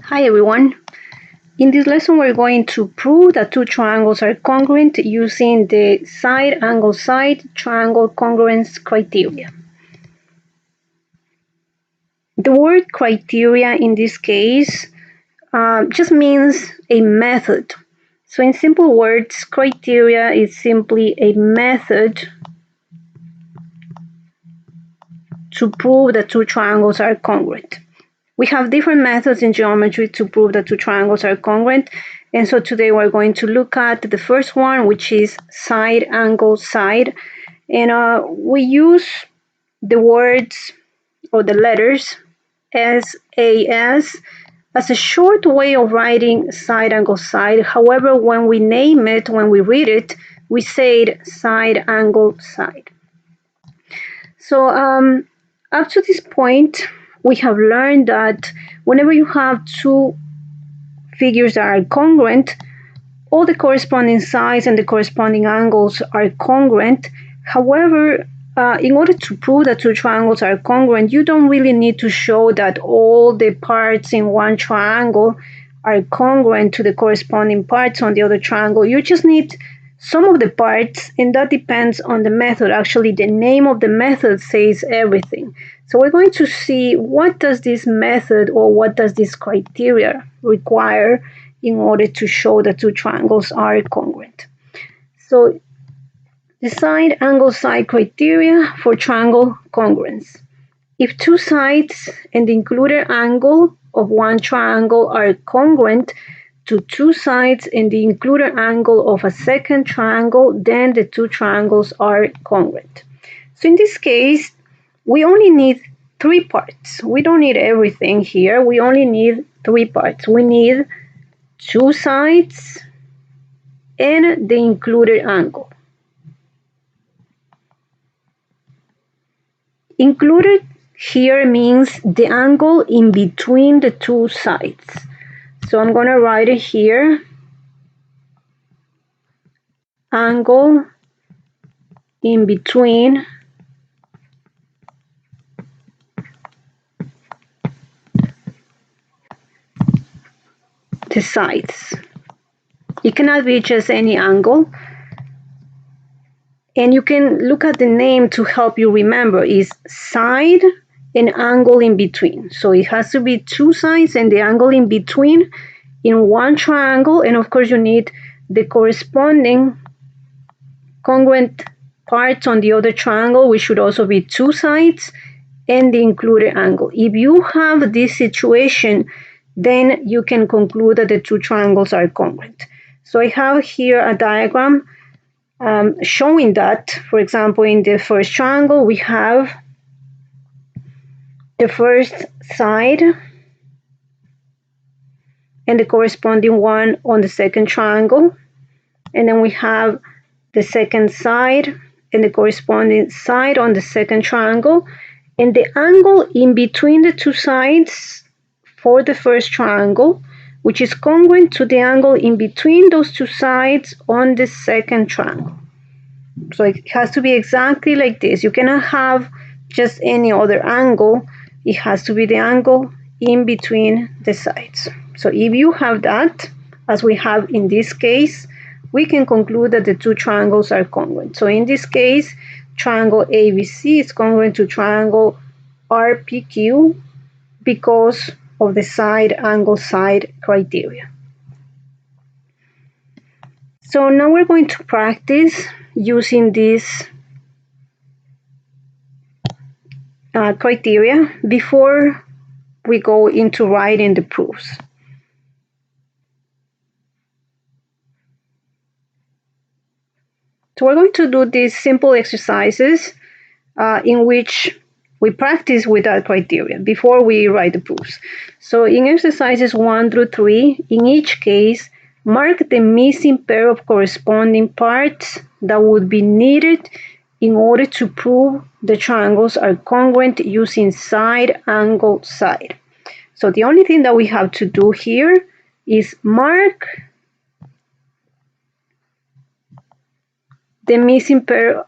Hi everyone. In this lesson we're going to prove that two triangles are congruent using the side angle side triangle congruence criteria. The word criteria in this case just means a method. So in simple words, criteria is simply a method to prove that two triangles are congruent. We have different methods in geometry to prove that two triangles are congruent. And so today we're going to look at the first one, which is side angle side. And we use the words or the letters SAS as a short way of writing side angle side. However, when we name it, when we read it, we say it side angle side. So up to this point, we have learned that whenever you have two figures that are congruent, all the corresponding sides and the corresponding angles are congruent. However, in order to prove that two triangles are congruent, you don't really need to show that all the parts in one triangle are congruent to the corresponding parts on the other triangle. You just need some of the parts, and that depends on the method. Actually, the name of the method says everything. So we're going to see what does this method or what does this criteria require in order to show that two triangles are congruent. So the side angle side criteria for triangle congruence. If two sides and the included angle of one triangle are congruent to two sides and the included angle of a second triangle, then the two triangles are congruent. So in this case, we only need three parts. We don't need everything here. We only need three parts. We need two sides and the included angle. Included here means the angle in between the two sides. So I'm going to write it here. Angle in between the sides. It cannot be just any angle. And you can look at the name to help you remember. Is side and angle in between. So it has to be two sides and the angle in between in one triangle. And of course you need the corresponding congruent parts on the other triangle, which should also be two sides and the included angle. If you have this situation, then you can conclude that the two triangles are congruent. So I have here a diagram showing that, for example, in the first triangle, we have the first side and the corresponding one on the second triangle. And then we have the second side and the corresponding side on the second triangle. And the angle in between the two sides for the first triangle, which is congruent to the angle in between those two sides on the second triangle. So it has to be exactly like this. You cannot have just any other angle. It has to be the angle in between the sides. So if you have that, as we have in this case, we can conclude that the two triangles are congruent. So in this case, triangle ABC is congruent to triangle RPQ because of the side angle side criteria. So now we're going to practice using this criteria before we go into writing the proofs. So we're going to do these simple exercises in which we practice with that criteria before we write the proofs. So in exercises 1 through 3, in each case, mark the missing pair of corresponding parts that would be needed in order to prove the triangles are congruent using side angle side. So the only thing that we have to do here is mark the missing pair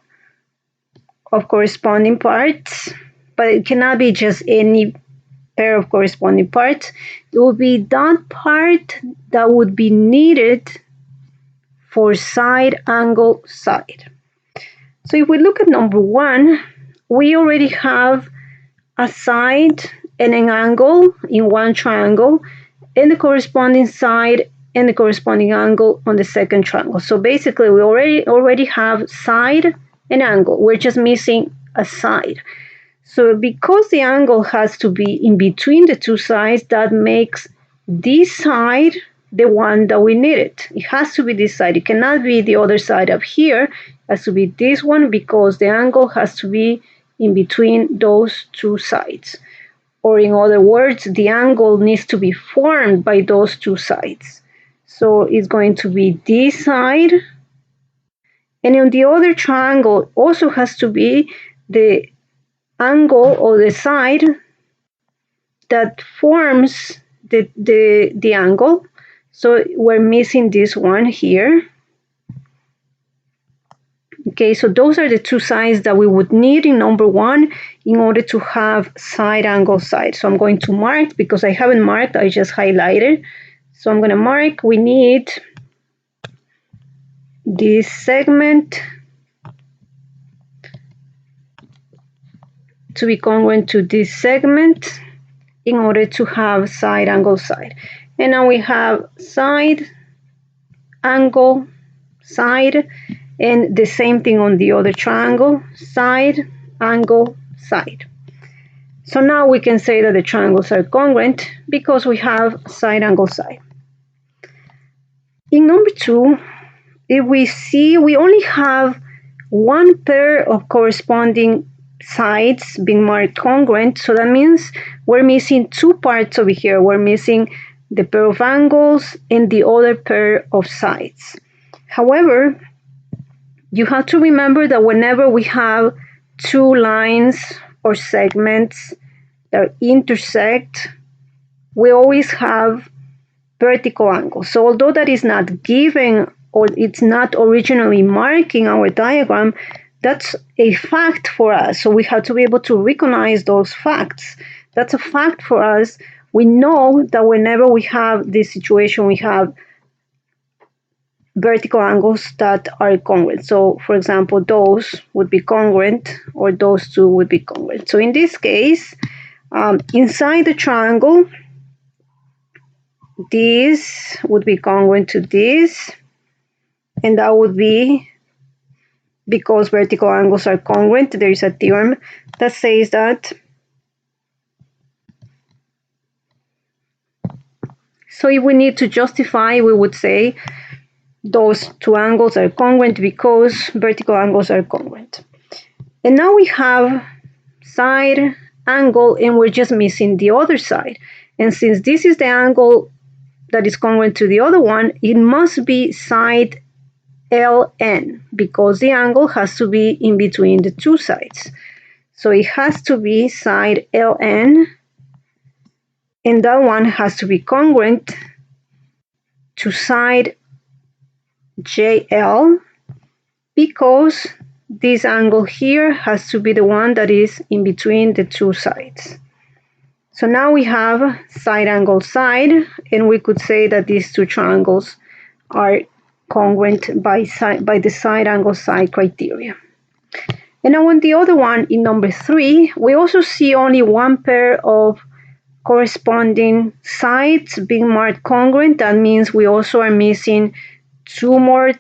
of corresponding parts, but it cannot be just any pair of corresponding parts, it will be that part that would be needed for side angle side. So if we look at number 1, we already have a side and an angle in one triangle, and the corresponding side and the corresponding angle on the second triangle. So basically we already have side and angle. We're just missing a side. So because the angle has to be in between the two sides, that makes this side the one that we needed. It has to be this side. It cannot be the other side up here. It has to be this one because the angle has to be in between those two sides. Or in other words, the angle needs to be formed by those two sides. So it's going to be this side. And on the other triangle also has to be the angle or the side that forms the angle. So we're missing this one here. Okay, so those are the two sides that we would need in number 1 in order to have side angle side. So I'm going to mark, because I haven't marked, I just highlighted. So I'm going to mark, we need this segment to be congruent to this segment in order to have side angle side. And now we have side angle side, and the same thing on the other triangle, side angle side. So now we can say that the triangles are congruent because we have side angle side. In number 2, if we see we only have one pair of corresponding sides being marked congruent, so that means we're missing two parts over here. We're missing the pair of angles and the other pair of sides. However, you have to remember that whenever we have two lines or segments that intersect, we always have vertical angles. So although that is not given or it's not originally marking our diagram, that's a fact for us. So we have to be able to recognize those facts. That's a fact for us. We know that whenever we have this situation, we have vertical angles that are congruent. So for example, those would be congruent, or those two would be congruent. So in this case, inside the triangle, this would be congruent to this, and that would be because vertical angles are congruent. There is a theorem that says that. So if we need to justify, we would say those two angles are congruent because vertical angles are congruent. And now we have side angle, and we're just missing the other side. And since this is the angle that is congruent to the other one, it must be side LN, because the angle has to be in between the two sides. So it has to be side LN, and that one has to be congruent to side JL, because this angle here has to be the one that is in between the two sides. So now we have side angle side, and we could say that these two triangles are congruent by the side angle side criteria. And now on the other one, in number 3, we also see only one pair of corresponding sides being marked congruent. That means we also are missing two more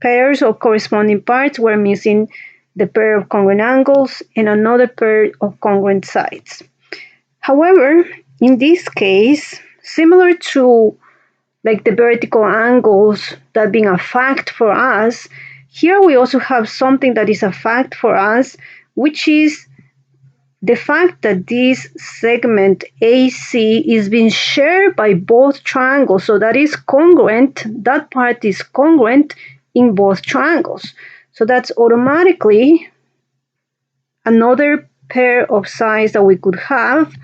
pairs of corresponding parts. We're missing the pair of congruent angles and another pair of congruent sides. However, in this case, similar to like the vertical angles that being a fact for us, here we also have something that is a fact for us, which is the fact that this segment AC is being shared by both triangles. So that is congruent, that part is congruent in both triangles. So that's automatically another pair of sides that we could have,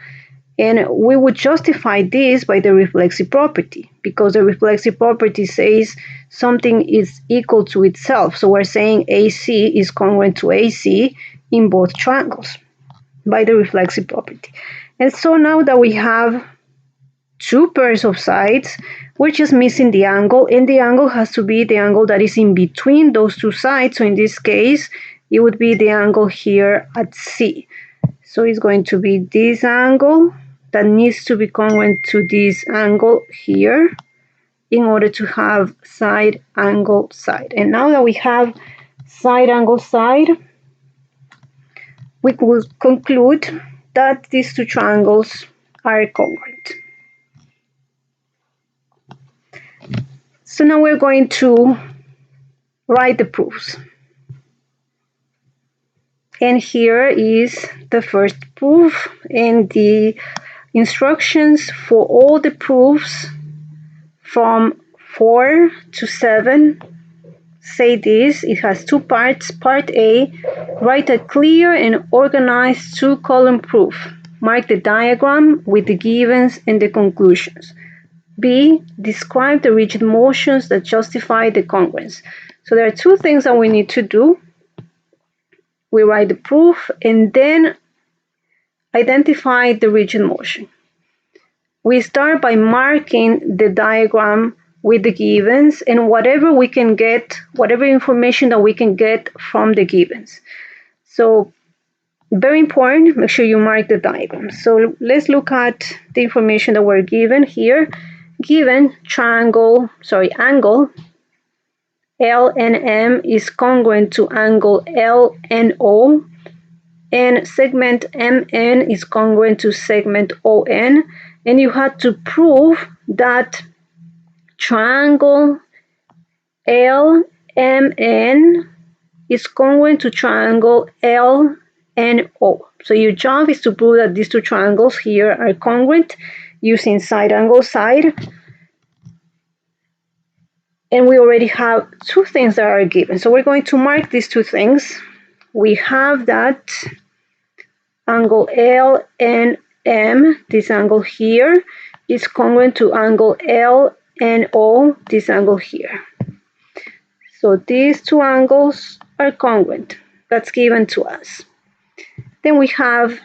and we would justify this by the reflexive property, because the reflexive property says something is equal to itself. So we're saying AC is congruent to AC in both triangles by the reflexive property. And so now that we have two pairs of sides, we're just missing the angle, and the angle has to be the angle that is in between those two sides. So in this case, it would be the angle here at C. So it's going to be this angle that needs to be congruent to this angle here in order to have side angle side. And now that we have side angle side, we will conclude that these two triangles are congruent. So now we're going to write the proofs. And here is the first proof, and the instructions for all the proofs from 4 to 7 say this. It has two parts. Part A, write a clear and organized two-column proof. Mark the diagram with the givens and the conclusions. B, describe the rigid motions that justify the congruence. So there are two things that we need to do. We write the proof and then identify the rigid motion. We start by marking the diagram with the givens and whatever we can get, whatever information that we can get from the givens. So very important, make sure you mark the diagram. So let's look at the information that we're given here. Given angle LNM is congruent to angle LNO, and segment MN is congruent to segment ON, and you had to prove that triangle LMN is congruent to triangle LNO. So your job is to prove that these two triangles here are congruent using side angle side. And we already have two things that are given. So we're going to mark these two things. We have that angle LNM, this angle here, is congruent to angle LNO, this angle here. So these two angles are congruent. That's given to us. Then we have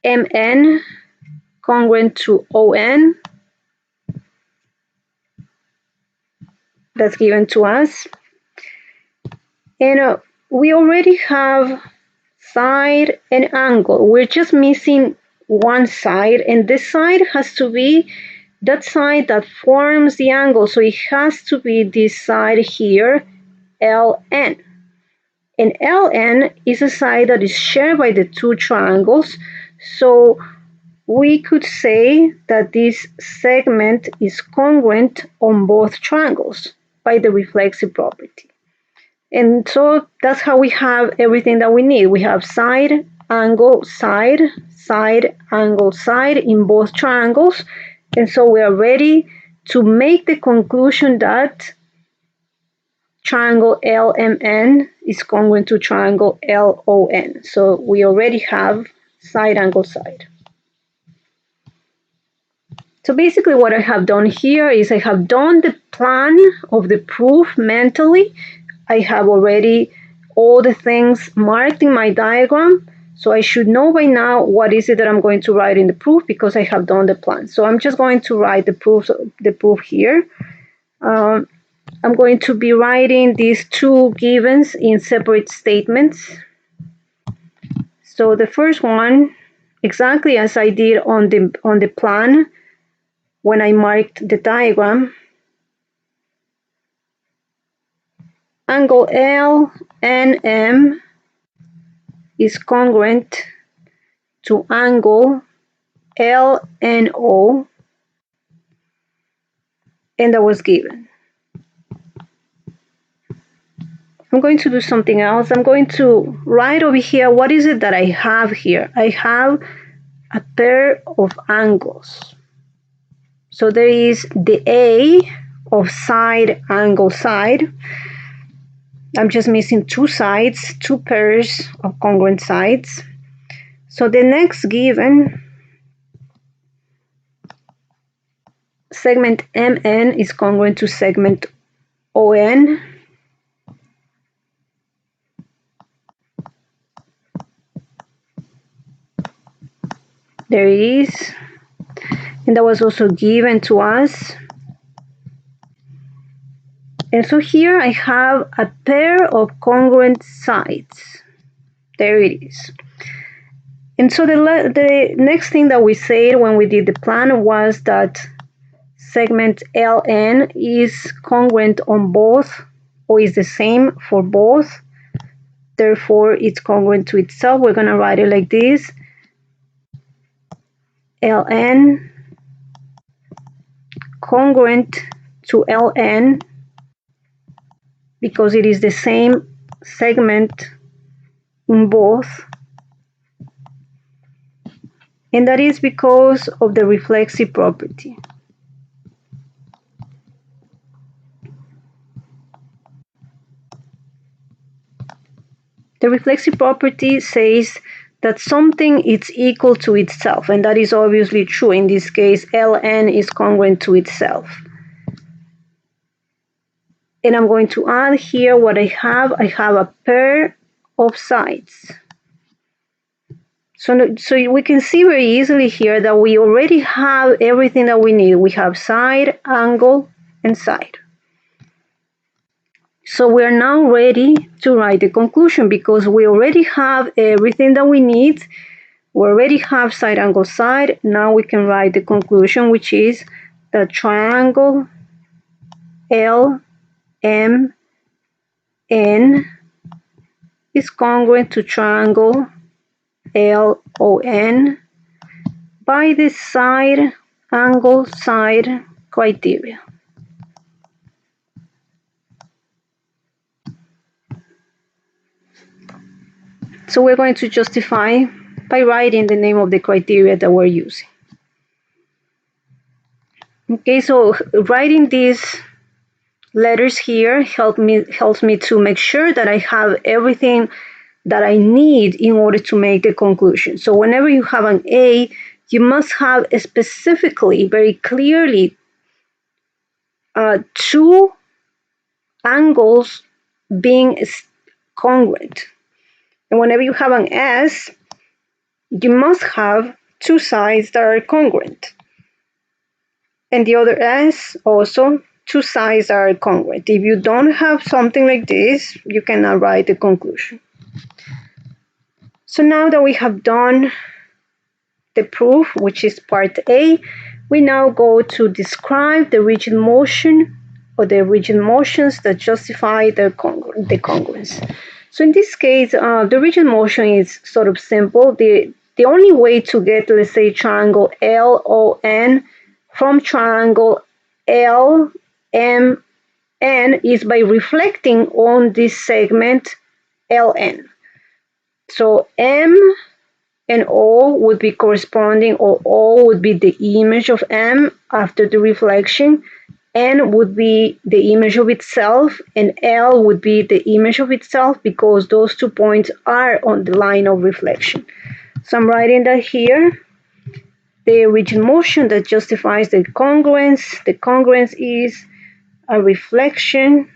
MN congruent to ON. That's given to us. And we already have side and angle. We're just missing one side, and this side has to be that side that forms the angle. So it has to be this side here, LN. And LN is a side that is shared by the two triangles. So we could say that this segment is congruent on both triangles by the reflexive property. And so that's how we have everything that we need. We have side, angle, side, side, angle, side in both triangles. And so we are ready to make the conclusion that triangle LMN is congruent to triangle LON. So we already have side, angle, side. So basically what I have done here is I have done the plan of the proof mentally. I have already all the things marked in my diagram. So I should know by now what is it that I'm going to write in the proof because I have done the plan. So I'm just going to write the proof here. I'm going to be writing these two givens in separate statements. So the first one, exactly as I did on the plan, when I marked the diagram, angle LNM is congruent to angle LNO, and that was given. I'm going to do something else. I'm going to write over here, what is it that I have here? I have a pair of angles. So there is the A of side, angle, side. I'm just missing two sides, two pairs of congruent sides. So the next given, segment MN is congruent to segment ON. There it is. And that was also given to us. And so here I have a pair of congruent sides. There it is. And so the next thing that we said when we did the plan was that segment LN is congruent on both, or is the same for both. Therefore, it's congruent to itself. We're going to write it like this. LN congruent to LN because it is the same segment in both. And that is because of the reflexive property. The reflexive property says that something is equal to itself, and that is obviously true. In this case, Ln is congruent to itself. And I'm going to add here what I have. I have a pair of sides. So we can see very easily here that we already have everything that we need. We have side, angle, and side. So we are now ready to write the conclusion because we already have everything that we need. We already have side, angle, side. Now we can write the conclusion, which is the triangle LMN is congruent to triangle LON by the side, angle, side criteria. So we're going to justify by writing the name of the criteria that we're using. Okay, so writing these letters here helps me to make sure that I have everything that I need in order to make the conclusion. So whenever you have an A, you must have specifically, very clearly, two angles being congruent. And whenever you have an S, you must have two sides that are congruent. And the other S also, two sides are congruent. If you don't have something like this, you cannot write the conclusion. So now that we have done the proof, which is part A, we now go to describe the rigid motion or the rigid motions that justify the congruence. So in this case, the rigid motion is sort of simple. The only way to get, let's say, triangle LON from triangle LMN is by reflecting on this segment LN. So M and O would be corresponding, or O would be the image of M after the reflection. N would be the image of itself, and L would be the image of itself because those 2 points are on the line of reflection. So I'm writing that here. The rigid motion that justifies the congruence is a reflection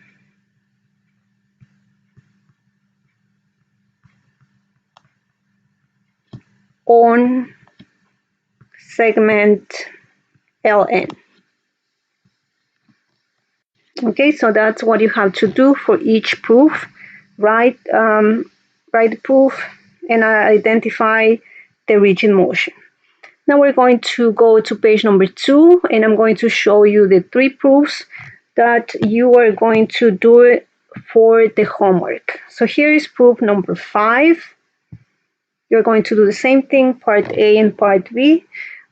on segment LN. Okay, so that's what you have to do for each proof. Write the proof and identify the rigid motion. Now we're going to go to page number 2, and I'm going to show you the 3 proofs that you are going to do for the homework. So here is proof number 5. You're going to do the same thing, part A and part B.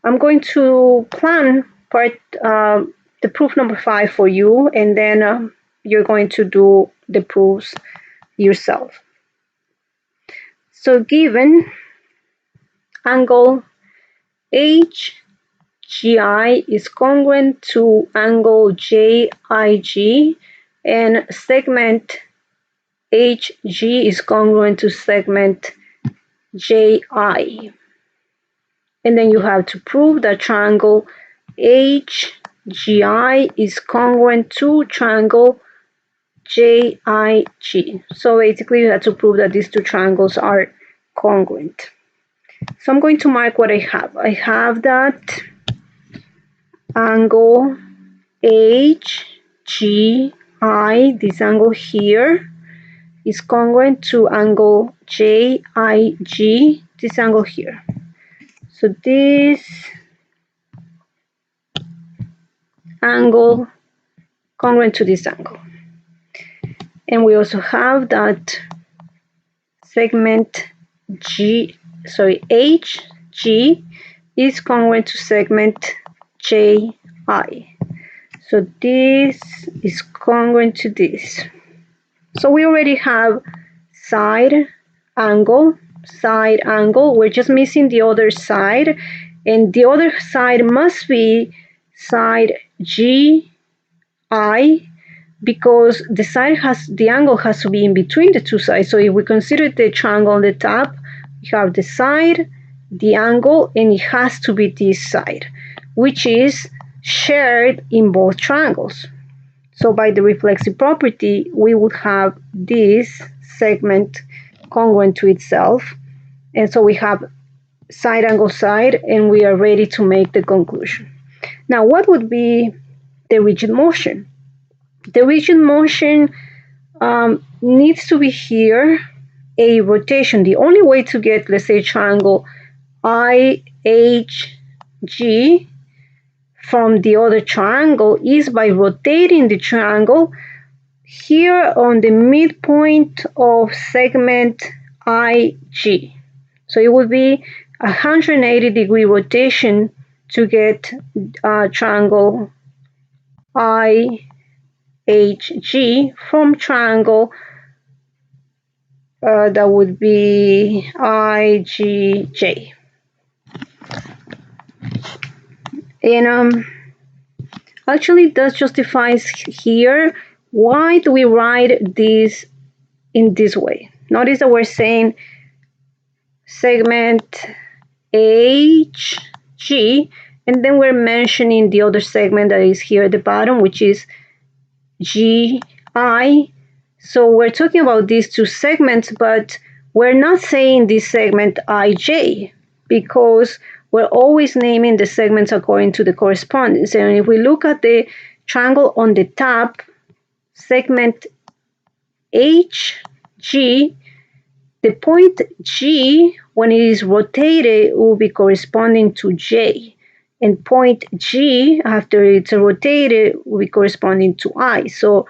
I'm going to plan the proof number 5 for you, and then you're going to do the proofs yourself. So given angle HGI is congruent to angle JIG, and segment HG is congruent to segment JI. And then you have to prove that triangle HGI is congruent to triangle JIG. So basically you have to prove that these two triangles are congruent. So I'm going to mark what I have. I have that angle HGI, this angle here, is congruent to angle JIG, this angle here. So this angle congruent to this angle. And we also have that segment HG is congruent to segment JI. So this is congruent to this. So we already have side angle. We're just missing the other side. And the other side must be side GI, because the angle has to be in between the two sides. So if we consider the triangle on the top, we have the side, the angle, and it has to be this side, which is shared in both triangles. So by the reflexive property, we would have this segment congruent to itself. And so we have side angle side, and we are ready to make the conclusion. Now, what would be the rigid motion? The rigid motion needs to be here a rotation. The only way to get, let's say, triangle IHG from the other triangle is by rotating the triangle here on the midpoint of segment IG. So it would be a 180-degree rotation to get triangle IHG from triangle that would be IGJ. And actually that justifies here why do we write this in this way. Notice that we're saying segment HG, and then we're mentioning the other segment that is here at the bottom, which is GI. So we're talking about these two segments, but we're not saying this segment IJ, because we're always naming the segments according to the correspondence. And if we look at the triangle on the top, segment HG, the point G, when it is rotated, will be corresponding to J. And point G, after it's rotated, will be corresponding to I. So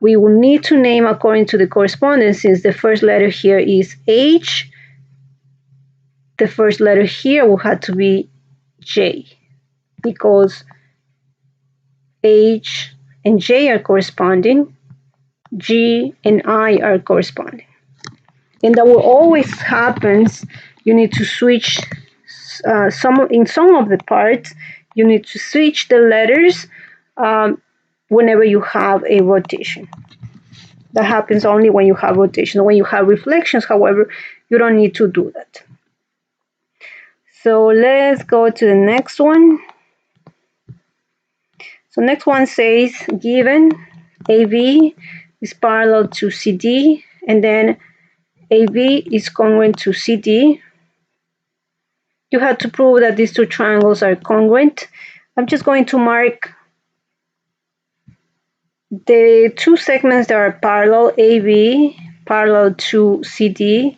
we will need to name according to the correspondence, since the first letter here is H. The first letter here will have to be J, because H and J are corresponding, G and I are corresponding. And that will always happens. You need to switch in some of the parts. You need to switch the letters whenever you have a rotation. That happens only when you have rotation. When you have reflections, however, you don't need to do that. So let's go to the next one. So next one says, given AB is parallel to CD, and then AB is congruent to CD, you have to prove that these two triangles are congruent. I'm just going to mark the two segments that are parallel, AB parallel to CD.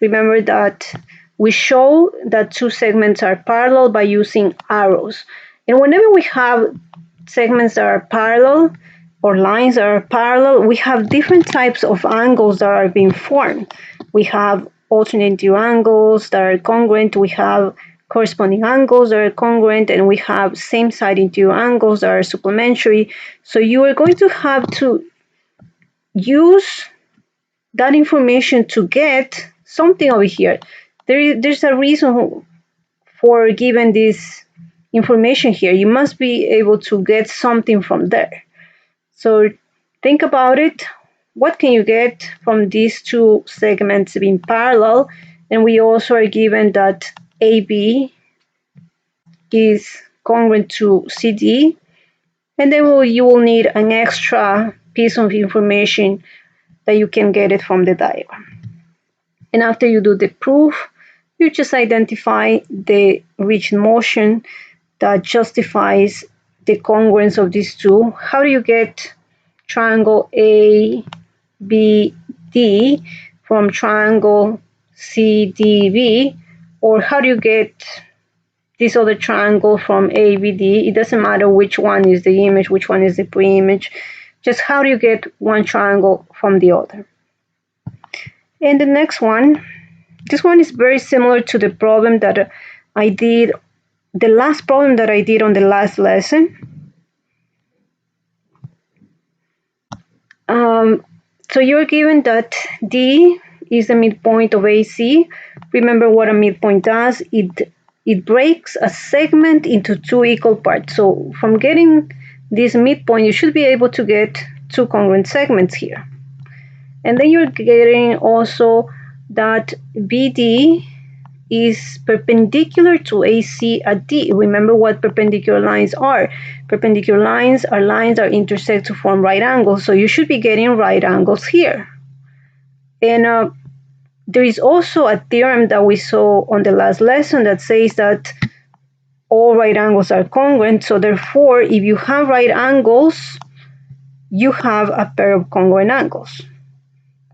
Remember that we show that two segments are parallel by using arrows. And whenever we have segments that are parallel or lines that are parallel, we have different types of angles that are being formed. We have alternating angles that are congruent, we have corresponding angles that are congruent, and we have same side interior angles that are supplementary. So you are going to have to use that information to get something over here. There's a reason for giving this information here. You must be able to get something from there. So think about it. What can you get from these two segments being parallel? And we also are given that AB is congruent to CD. And then you will need an extra piece of information that you can get it from the diagram. And after you do the proof, you just identify the rigid motion that justifies the congruence of these two. How do you get triangle ABD from triangle CDB? Or how do you get this other triangle from ABD? It doesn't matter which one is the image, which one is the pre-image. Just how do you get one triangle from the other? And the next one, this one is very similar to the problem that I did, the last problem that I did on the last lesson. So you're given that D is the midpoint of AC. Remember what a midpoint does. It breaks a segment into two equal parts. So from getting this midpoint, you should be able to get two congruent segments here. And then you're getting also that BD is perpendicular to AC at D. Remember what perpendicular lines are. Perpendicular lines are lines that intersect to form right angles. So you should be getting right angles here. And there is also a theorem that we saw on the last lesson that says that all right angles are congruent. So therefore, if you have right angles, you have a pair of congruent angles.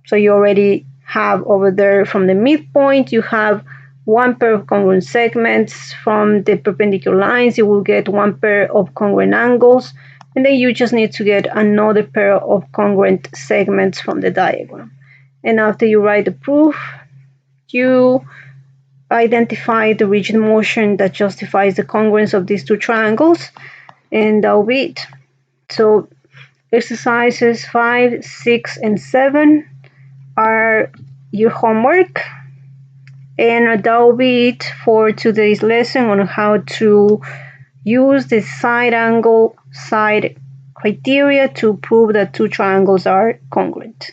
So you already have over there from the midpoint, you have one pair of congruent segments. From the perpendicular lines, you will get one pair of congruent angles. And then you just need to get another pair of congruent segments from the diagram. And after you write the proof, you identify the rigid motion that justifies the congruence of these two triangles. And that'll be it. So exercises 5, 6, and 7 are your homework. And that will be it for today's lesson on how to use the side angle side criteria to prove that two triangles are congruent.